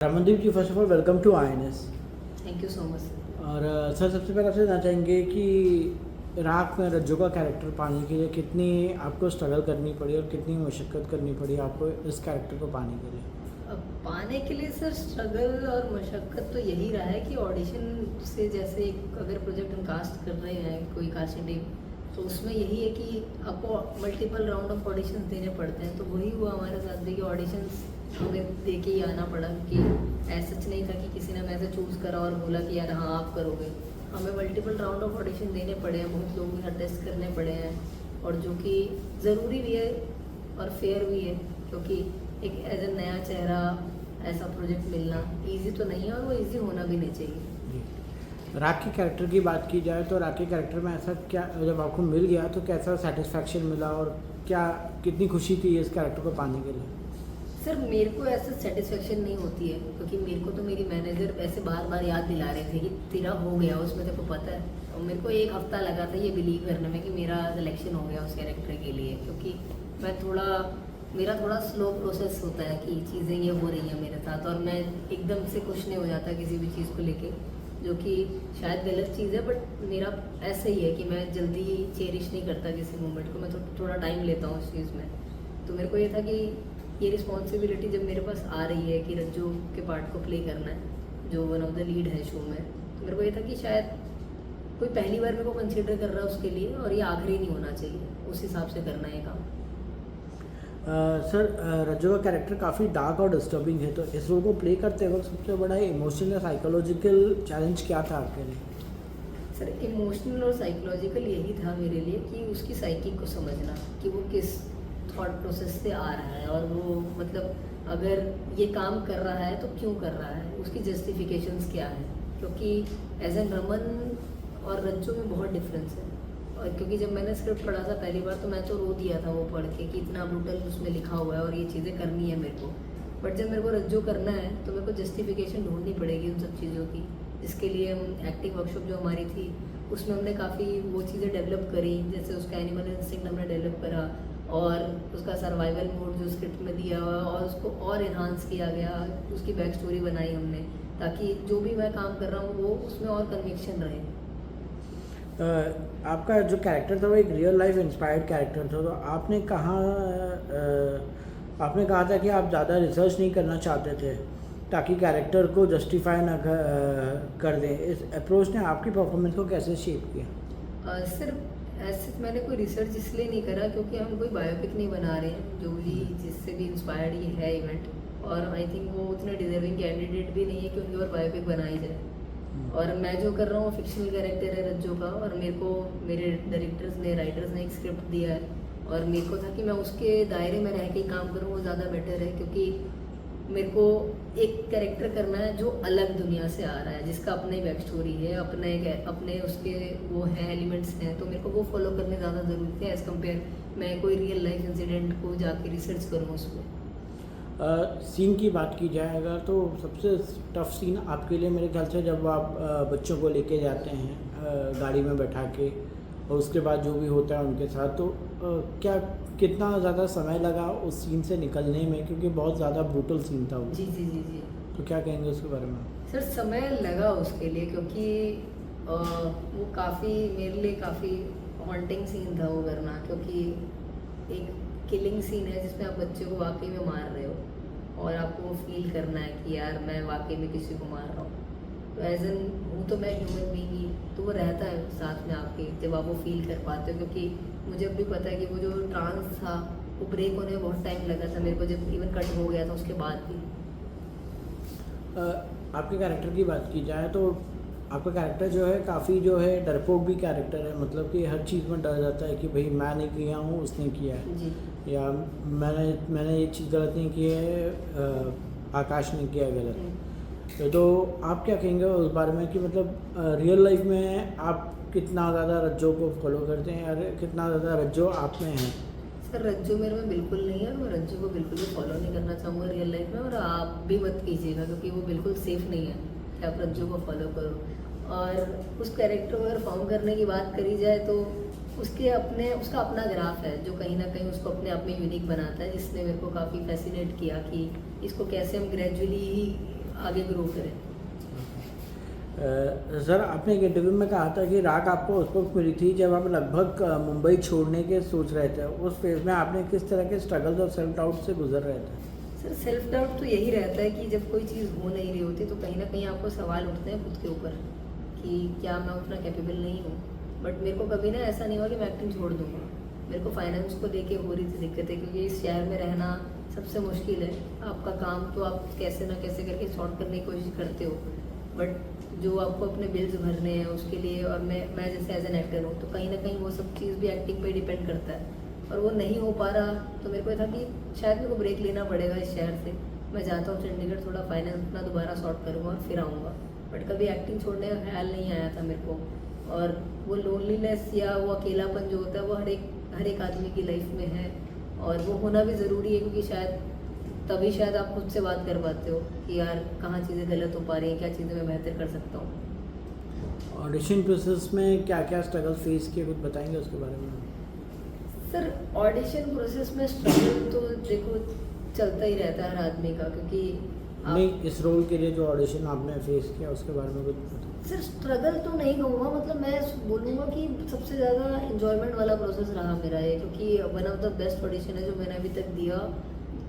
Ramandeep ji, first of all welcome to INS। Thank you so much. और sir, सबसे पहले आपसे जानना चाहेंगे कि राख में रज्जो का कैरेक्टर पाने के लिए कितनी आपको स्ट्रगल करनी पड़ी और कितनी मशक्क़त करनी पड़ी आपको इस कैरेक्टर को पाने के लिए? अब पाने के लिए सर स्ट्रगल और मशक्क़त तो यही रहा है कि ऑडिशन से जैसे एक अगर प्रोजेक्ट हम कास्ट कर रहे हैं कोई कास्टिंग टीम, तो उसमें यही है कि आपको मल्टीपल राउंड ऑफ ऑडिशंस देने पड़ते हैं। तो वही हुआ हमारे साथ भी कि ऑडिशंस हमें दे के ही आना पड़ा कि ऐसा सच नहीं था कि किसी ने हमें ऐसे चूज़ करा और बोला कि यार हाँ आप करोगे। हमें मल्टीपल राउंड ऑफ ऑडिशन देने पड़े हैं, बहुत लोगों के साथ टेस्ट करने पड़े हैं, और जो कि ज़रूरी भी है और फेयर भी है, क्योंकि एक एज ए नया चेहरा ऐसा प्रोजेक्ट मिलना ईजी तो नहीं है और वो ईजी होना भी नहीं चाहिए। जी। राख के कैरेक्टर की बात की जाए तो राख के कैरेक्टर में ऐसा क्या, जब आपको मिल गया तो कैसा सेटिस्फैक्शन मिला और क्या कितनी खुशी थी इस कैरेक्टर को पाने के लिए? सर मेरे को ऐसा सेटिस्फेक्शन नहीं होती है, क्योंकि मेरे को तो मेरी मैनेजर ऐसे बार बार याद दिला रहे थे कि तेरा हो गया उसमें, तेरे को पता है। और मेरे को एक हफ्ता लगा था ये बिलीव करने में कि मेरा सिलेक्शन हो गया उस कैरेक्टर के लिए, क्योंकि मेरा थोड़ा स्लो प्रोसेस होता है कि चीज़ें ये हो रही हैं मेरे साथ, और मैं एकदम से खुश नहीं हो जाता किसी भी चीज़ को लेके, जो कि शायद गलत चीज़ है, बट मेरा ऐसा ही है कि मैं जल्दी चेरिश नहीं करता किसी मोमेंट को, मैं तो थोड़ा टाइम लेता हूँ उस चीज़ में। तो मेरे को ये था कि ये रिस्पॉन्सिबिलिटी जब मेरे पास आ रही है कि रज्जू के पार्ट को प्ले करना है, जो वन ऑफ द लीड है शो में, तो मेरे को ये था कि शायद कोई पहली बार मेरे को कंसिडर कर रहा है उसके लिए, और ये आखिरी नहीं होना चाहिए, उस हिसाब से करना है काम। सर, रज्जो का कैरेक्टर काफ़ी डार्क और डिस्टर्बिंग है, तो इस रोल को प्ले करते वक्त सबसे बड़ा इमोशनल या साइकोलॉजिकल चैलेंज क्या था आपके लिए? सर इमोशनल और साइकोलॉजिकल यही था मेरे लिए कि उसकी साइकिक को समझना कि वो किस थॉट प्रोसेस से आ रहा है, और वो मतलब अगर ये काम कर रहा है तो क्यों कर रहा है, उसकी जस्टिफिकेशंस क्या है, क्योंकि एज एन रमन और रज्जू में बहुत डिफरेंस है। और क्योंकि जब मैंने स्क्रिप्ट पढ़ा था पहली बार, तो मैं तो रो दिया था वो पढ़ के कि इतना ब्रूटल उसमें लिखा हुआ है और ये चीज़ें करनी है मेरे को। बट जब मेरे को रज्जू करना है तो मेरे को जस्टिफिकेशन ढूंढनी पड़ेगी उन सब चीज़ों की, जिसके लिए हम एक्टिंग वर्कशॉप जो हमारी थी उसमें हमने काफ़ी वो चीज़ें डेवलप करी, जैसे उसका एनिमल इंस्टिंक्ट हमने डेवलप करा, और उसका सर्वाइवल मोड जो स्क्रिप्ट में दिया हुआ और उसको और इन्हांस किया गया, उसकी बैक स्टोरी बनाई हमने, ताकि जो भी मैं काम कर रहा हूँ वो उसमें और कन्विक्शन रहे। आपका जो कैरेक्टर था वो एक रियल लाइफ इंस्पायर्ड कैरेक्टर था, तो आपने कहा था कि आप ज़्यादा रिसर्च नहीं करना चाहते थे ताकि कैरेक्टर को जस्टिफाई ना कर दें। इस अप्रोच ने आपकी परफॉर्मेंस को कैसे शेप किया? सर ऐसे मैंने कोई रिसर्च इसलिए नहीं करा क्योंकि हम कोई बायोपिक नहीं बना रहे हैं, जो भी जिससे भी इंस्पायर्ड ये है इवेंट, और आई थिंक वो उतने डिजर्विंग कैंडिडेट भी नहीं है कि उनकी और बायोपिक बनाई जाए। और मैं जो कर रहा हूँ फिक्शनल कैरेक्टर है रज्जो का, और मेरे को मेरे डायरेक्टर्स ने राइटर्स ने एक स्क्रिप्ट दिया है, और मेरे को था कि मैं उसके दायरे में रह के काम करूँ, वो ज़्यादा बेटर है, क्योंकि मेरे को एक कैरेक्टर करना है जो अलग दुनिया से आ रहा है, जिसका अपना ही बैक स्टोरी है, अपने उसके वो हैं एलिमेंट्स हैं, तो मेरे को वो फॉलो करने ज़्यादा ज़रूरी थे एज़ कम्पेयर मैं कोई रियल लाइफ इंसिडेंट को जाके रिसर्च करूँ उस पर। सीन की बात की जाए अगर, तो सबसे टफ सीन आपके लिए मेरे ख्याल से जब आप बच्चों को लेके जाते हैं गाड़ी में बैठा के, और उसके बाद जो भी होता है उनके साथ, तो क्या कितना ज़्यादा समय लगा उस सीन से निकलने में, क्योंकि बहुत ज़्यादा ब्रूटल सीन था वो। जी जी जी जी। तो क्या कहेंगे उसके बारे में? सर समय लगा उसके लिए, क्योंकि वो काफ़ी मेरे लिए काफ़ी हॉन्टिंग सीन था वो करना, क्योंकि एक किलिंग सीन है जिसमें आप बच्चे को वाकई में मार रहे हो और आपको वो फील करना है कि यार मैं वाकई में किसी को मार रहा हूँ। तो एज एन हूँ तो मैं ह्यूमन बीइंग ही, तो वो रहता है साथ में आपके जब आप वो फील कर पाते हो, क्योंकि मुझे अब भी पता है कि वो जो ट्रांस था वो ब्रेक होने में बहुत टाइम लगा था मेरे को, जब इवन कट हो गया था उसके बाद भी। आपके कैरेक्टर की बात की जाए तो आपका कैरेक्टर जो है काफ़ी जो है डरपोक भी कैरेक्टर है, मतलब कि हर चीज़ में डर जाता है कि भाई मैं नहीं किया हूँ उसने किया है जी। या मैंने ये चीज़ गलत नहीं की है, आकाश ने किया है गलत। तो आप क्या कहेंगे उस बारे में कि मतलब रियल लाइफ में आप कितना ज़्यादा रज्जो को फॉलो करते हैं या कितना ज़्यादा रज्जो आप में है? सर रज्जू मेरे में बिल्कुल नहीं है, मैं रज्जू को बिल्कुल भी फॉलो नहीं करना चाहूँगा रियल लाइफ में, और आप भी मत कीजिएगा, क्योंकि वो बिल्कुल सेफ नहीं है कि आप रज्जू को फॉलो करो। और उस कैरेक्टर को अगर फॉर्म करने की बात करी जाए तो उसका अपना ग्राफ है जो कहीं ना कहीं उसको अपने आप में यूनिक बनाता है, जिसने मेरे को काफ़ी फैसिनेट किया कि इसको कैसे हम ग्रेजुअली आगे ग्रो करें। सर आपने एक इंटरव्यू में कहा था कि राग आपको उस वक्त मिली थी जब आप लगभग मुंबई छोड़ने के सोच रहे थे। उस फेज में आपने किस तरह के स्ट्रगल्स और सेल्फ डाउट से गुजर रहे थे? सर सेल्फ डाउट तो यही रहता है कि जब कोई चीज़ हो नहीं रही होती तो कहीं ना कहीं आपको सवाल उठते हैं खुद के ऊपर कि क्या मैं उतना कैपेबल नहीं हूँ। बट मेरे को कभी ना ऐसा नहीं हुआ कि मैं एक्टिंग छोड़ दूँगा। मेरे को फाइनेंस को लेके हो रही थी दिक्कतें, क्योंकि इस शहर में रहना सबसे मुश्किल है। आपका काम तो आप कैसे ना कैसे करके सॉर्ट करने की कोशिश करते हो, बट जो आपको अपने बिल्स भरने हैं उसके लिए, और मैं जैसे एज एन एक्टर हूँ तो कहीं ना कहीं वो सब चीज़ भी एक्टिंग पे डिपेंड करता है, और वो नहीं हो पा रहा। तो मेरे को था कि शायद मेरे को ब्रेक लेना पड़ेगा इस शहर से। मैं जाता हूँ चंडीगढ़, थोड़ा फाइनेंस अपना दोबारा सॉर्ट करूँगा और फिर आऊँगा। बट कभी एक्टिंग छोड़ने का ख्याल नहीं आया था मेरे को। और वो लोनलीनेस या वो अकेलापन जो होता है वो हर एक आदमी की लाइफ में है, और वो होना भी ज़रूरी है, क्योंकि तभी शायद आप खुद से बात कर पाते हो कि यार कहाँ चीज़ें गलत हो पा रही हैं, क्या चीज़ें मैं बेहतर कर सकता हूँ। ऑडिशन प्रोसेस में क्या क्या स्ट्रगल फेस किए, कुछ बताएंगे उसके बारे में? सर ऑडिशन प्रोसेस में स्ट्रगल तो देखो चलता ही रहता है हर आदमी का, क्योंकि नहीं, इस रोल के लिए जो ऑडिशन आपने फेस किया उसके बारे में कुछ बताएं। सर स्ट्रगल तो नहीं कहूँगा, मतलब मैं बोलूँगा कि सबसे ज़्यादा इन्जॉयमेंट वाला प्रोसेस रहा मेरा ये, क्योंकि one of the best audition है जो मैंने अभी तक दिया।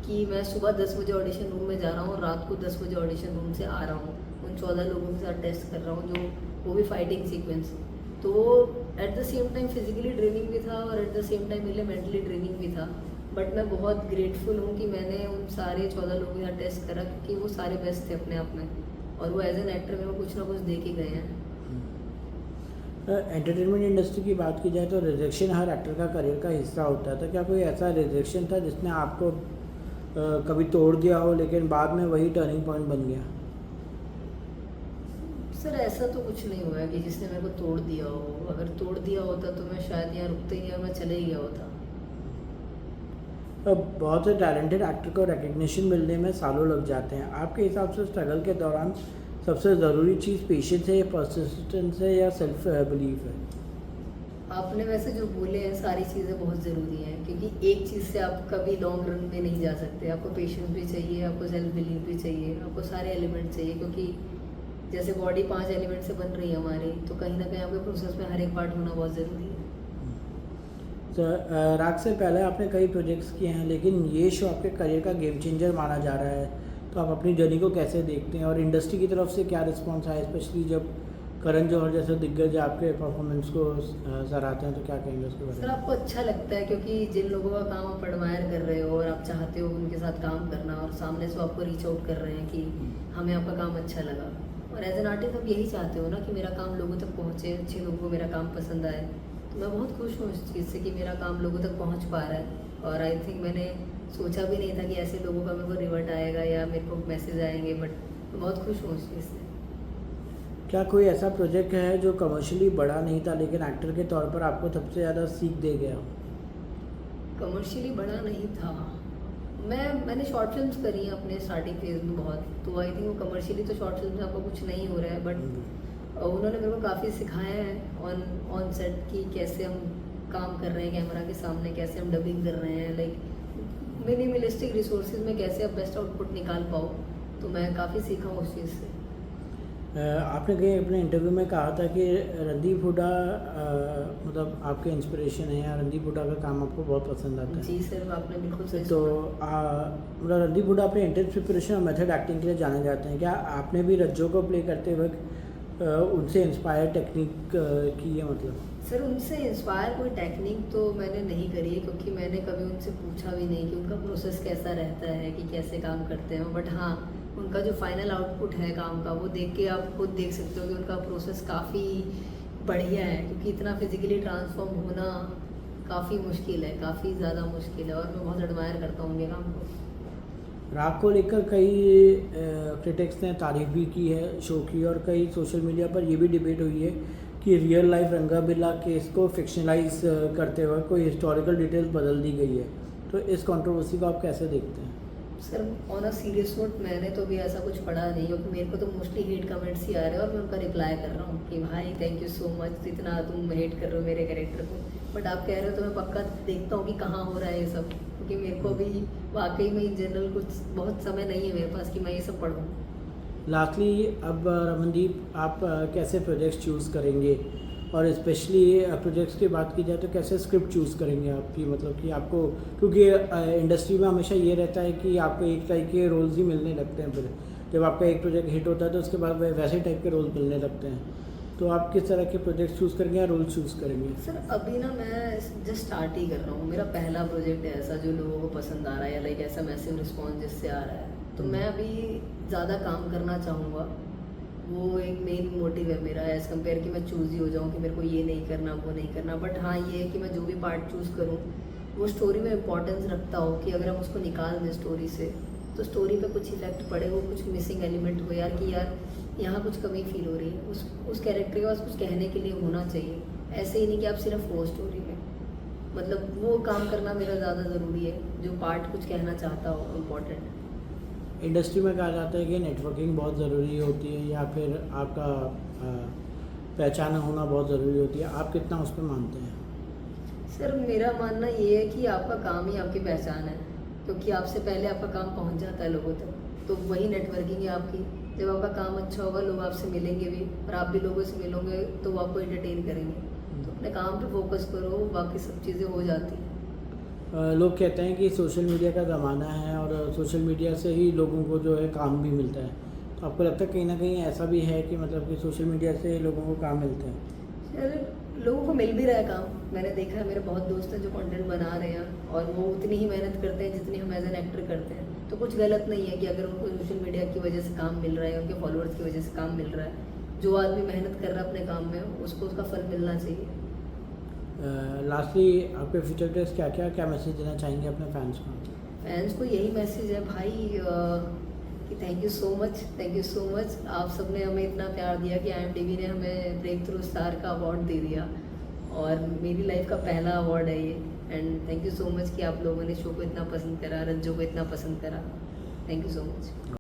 कि मैं सुबह 10 बजे ऑडिशन रूम में जा रहा हूँ और रात को 10 बजे ऑडिशन रूम से आ रहा हूँ, उन 14 लोगों के साथ टेस्ट कर रहा हूँ, जो वो भी फाइटिंग सीक्वेंस। तो at the same time physically training भी था और एट द सेम टाइम मेरे लिए मेंटली ट्रेनिंग भी था। बट मैं बहुत ग्रेटफुल हूँ कि मैंने उन सारे 14 लोगों के साथ टेस्ट करा, क्योंकि वो सारे बेस्ट थे अपने आप में, और वो एज एन एक्टर में वो कुछ ना कुछ दे के गए हैं। एंटरटेनमेंट इंडस्ट्री की बात की जाए तो रिजेक्शन हर एक्टर का करियर का हिस्सा होता है। तो क्या कोई ऐसा रिजेक्शन था जिसने आपको कभी तोड़ दिया हो लेकिन बाद में वही टर्निंग पॉइंट बन गया? सर ऐसा तो कुछ नहीं हुआ है कि जिसने मेरे को तोड़ दिया हो। अगर तोड़ दिया होता तो मैं शायद यहाँ रुकते ही, या मैं चले ही गया होता। बहुत से टैलेंटेड एक्टर को रिकग्निशन मिलने में सालों लग जाते हैं। आपके हिसाब से स्ट्रगल के दौरान सबसे ज़रूरी चीज़ पेशेंस है, या परसिस्टेंस है, या सेल्फ बिलीफ है? आपने वैसे जो बोले हैं सारी चीज़ें बहुत ज़रूरी हैं, क्योंकि एक चीज़ से आप कभी लॉन्ग रन में नहीं जा सकते। आपको पेशेंस भी चाहिए, आपको सेल्फ बिलीव भी चाहिए, आपको सारे एलिमेंट चाहिए, क्योंकि जैसे बॉडी 5 एलिमेंट से बन रही है हमारी, तो कहीं ना कहीं आपके प्रोसेस में हर एक पार्ट होना बहुत ज़रूरी है। तो राग से पहले आपने कई प्रोजेक्ट्स किए हैं, लेकिन ये शो आपके करियर का गेम चेंजर माना जा रहा है। तो आप अपनी जर्नी को कैसे देखते हैं, और इंडस्ट्री की तरफ से क्या रिस्पॉन्स आया, स्पेशली जब करण जौहर जैसे दिग्गज आपके परफॉर्मेंस को सराहते हैं, तो क्या कहेंगे उसके बारे में? सर आपको अच्छा लगता है, क्योंकि जिन लोगों का काम आप एडमायर कर रहे हो और आप चाहते हो उनके साथ काम करना, और सामने से आपको रीच आउट कर रहे हैं कि हमें आपका काम अच्छा लगा, और एज एन आर्टिस्ट आप यही चाहते हो ना कि मेरा काम लोगों तक पहुँचे, अच्छे लोगों को मेरा काम पसंद आए। तो मैं बहुत खुश हूँ इस चीज़ से कि मेरा काम लोगों तक पहुँच पा रहा है। और आई थिंक मैंने सोचा भी नहीं था कि ऐसे लोगों का मेरे को रिवर्ट आएगा या मेरे को मैसेज आएंगे, बट मैं बहुत खुश हूँ उस चीज़ से। क्या कोई ऐसा प्रोजेक्ट है जो कमर्शियली बड़ा नहीं था लेकिन एक्टर के तौर पर आपको सबसे ज़्यादा सीख दे गया? कमर्शियली बड़ा नहीं था, मैंने शॉर्ट फिल्म्स करी हैं अपने स्टार्टिंग फेज में बहुत, तो आई थिंक वो कमर्शियली तो शॉर्ट फिल्म में आपको कुछ नहीं हो रहा है, बट उन्होंने मेरे को काफ़ी सिखाया है ऑन सेट कि कैसे हम काम कर रहे हैं कैमरा के सामने, कैसे हम डबिंग कर रहे हैं, लाइक मिनिमलिस्टिक रिसोर्सेज में कैसे आप बेस्ट आउटपुट निकाल पाओ। तो मैं काफ़ी सीखा हूँ उस चीज़ से। आपने कहीं अपने इंटरव्यू में कहा था कि रणदीप हुड्डा मतलब आपके इंस्पिरेशन है, या रणदीप हुड्डा का काम आपको बहुत पसंद आता है? जी सर, आपने बिल्कुल सही तो सुना। मतलब रणदीप हुड्डा अपने इंटेंस प्रिपरेशन और मेथड एक्टिंग के लिए जाने जाते हैं। क्या आपने भी रज्जो को प्ले करते वक्त उनसे इंस्पायर टेक्निक की है? मतलब सर उनसे इंस्पायर कोई टेक्निक तो मैंने नहीं करी है, क्योंकि मैंने कभी उनसे पूछा भी नहीं कि उनका प्रोसेस कैसा रहता है, कि कैसे काम करते हैं। बट हाँ, उनका जो फाइनल आउटपुट है काम का, वो देख के आप खुद देख सकते हो कि उनका प्रोसेस काफ़ी बढ़िया है, क्योंकि इतना फिजिकली ट्रांसफॉर्म होना काफ़ी मुश्किल है, काफ़ी ज़्यादा मुश्किल है, और मैं बहुत एडमायर करता हूँ उनके काम को। राग को लेकर कई क्रिटिक्स ने तारीफ भी की है शो की, और कई सोशल मीडिया पर ये भी डिबेट हुई है कि रियल लाइफ रंगा बिरला केस को फिक्शनलाइज करते हुए कोई हिस्टोरिकल डिटेल्स बदल दी गई है। तो इस कंट्रोवर्सी को आप कैसे देखते हैं? Sir on a serious note, मैंने तो भी ऐसा कुछ पढ़ा नहीं, क्योंकि मेरे को तो मोस्टली हेट कमेंट्स ही आ रहे हैं, और मैं उनका रिप्लाई कर रहा हूँ कि भाई थैंक यू सो मच, इतना तुम हेट कर रहे हो मेरे कैरेक्टर को। बट आप कह रहे हो तो मैं पक्का देखता हूँ कि कहाँ हो रहा है ये सब, क्योंकि मेरे को भी वाकई में इन जनरल कुछ बहुत समय नहीं है मेरे पास कि मैं ये सब पढ़ूँ। लास्टली अब रमनदीप आप कैसे प्रोजेक्ट्स चूज़ करेंगे, और स्पेशली प्रोजेक्ट्स की बात की जाए तो कैसे स्क्रिप्ट चूज़ करेंगे आपकी, मतलब कि आपको, क्योंकि इंडस्ट्री में हमेशा ये रहता है कि आपको एक टाइप के रोल्स ही मिलने लगते हैं, फिर जब आपका एक प्रोजेक्ट हिट होता है तो उसके बाद वैसे टाइप के रोल्स मिलने लगते हैं। तो आप किस तरह के प्रोजेक्ट चूज़ करेंगे या रोल चूज़ करेंगे? सर अभी ना मैं जस्ट स्टार्ट ही कर रहा हूँ, मेरा पहला प्रोजेक्ट है ऐसा जो लोगों को पसंद आ रहा है, या लाइक ऐसा मैसिव रिस्पॉन्स जिससे आ रहा है, तो मैं अभी ज़्यादा काम करना चाहूँगा। वो एक मेन मोटिव है मेरा, एज़ कम्पेयर कि मैं चूज़ ही हो जाऊँ कि मेरे को ये नहीं करना वो नहीं करना। बट हाँ ये है कि मैं जो भी पार्ट चूज़ करूँ वो स्टोरी में इम्पोर्टेंस रखता हो, कि अगर हम उसको निकाल दें स्टोरी से तो स्टोरी पे कुछ इफेक्ट पड़े, वो कुछ मिसिंग एलिमेंट हो यार, कि यार यहाँ कुछ कमी फील हो रही है, उस कैरेक्टर के पास कुछ कहने के लिए होना चाहिए। ऐसे ही नहीं कि आप सिर्फ हो स्टोरी में, मतलब वो काम करना मेरा ज़्यादा ज़रूरी है, जो पार्ट कुछ कहना चाहता हो इम्पोर्टेंट। इंडस्ट्री में कहा जाता है कि नेटवर्किंग बहुत ज़रूरी होती है, या फिर आपका पहचान होना बहुत ज़रूरी होती है, आप कितना उस पर मानते हैं? सर मेरा मानना ये है कि आपका काम ही आपकी पहचान है, क्योंकि आपसे पहले आपका काम पहुंच जाता है लोगों तक, तो वही नेटवर्किंग है आपकी। जब आपका काम अच्छा होगा लोग आपसे मिलेंगे भी, और आप भी लोगों से मिलोगे तो वो आपको एंटरटेन करेंगे। तो अपने काम पे फोकस करो, बाकी सब चीज़ें हो जाती हैं। लोग कहते हैं कि सोशल मीडिया का ज़माना है और सोशल मीडिया से ही लोगों को जो है काम भी मिलता है, तो आपको लगता है कहीं ना कहीं ऐसा भी है कि मतलब कि सोशल मीडिया से लोगों को काम मिलता है? सर लोगों को मिल भी रहा है काम, मैंने देखा है, मेरे बहुत दोस्त हैं जो कंटेंट बना रहे हैं और वो उतनी ही मेहनत करते हैं जितनी हम एज एन एक्टर करते हैं। तो कुछ गलत नहीं है कि अगर उनको सोशल मीडिया की वजह से काम मिल रहा है, उनके फॉलोअर्स की वजह से काम मिल रहा है, जो आदमी मेहनत कर रहा है अपने काम में उसको उसका फल मिलना चाहिए। लास्टली आपके फ्यूचर प्लस क्या मैसेज देना चाहेंगे अपने फैंस को? फैंस को यही मैसेज है भाई कि थैंक यू सो मच, आप सबने हमें इतना प्यार दिया कि IMDb ने हमें ब्रेक थ्रू स्टार का अवार्ड दे दिया, और मेरी लाइफ का पहला अवार्ड है ये। And thank you so much कि आप लोगों ने शो को इतना पसंद करा, रज्जो को इतना पसंद करा। Thank you so much.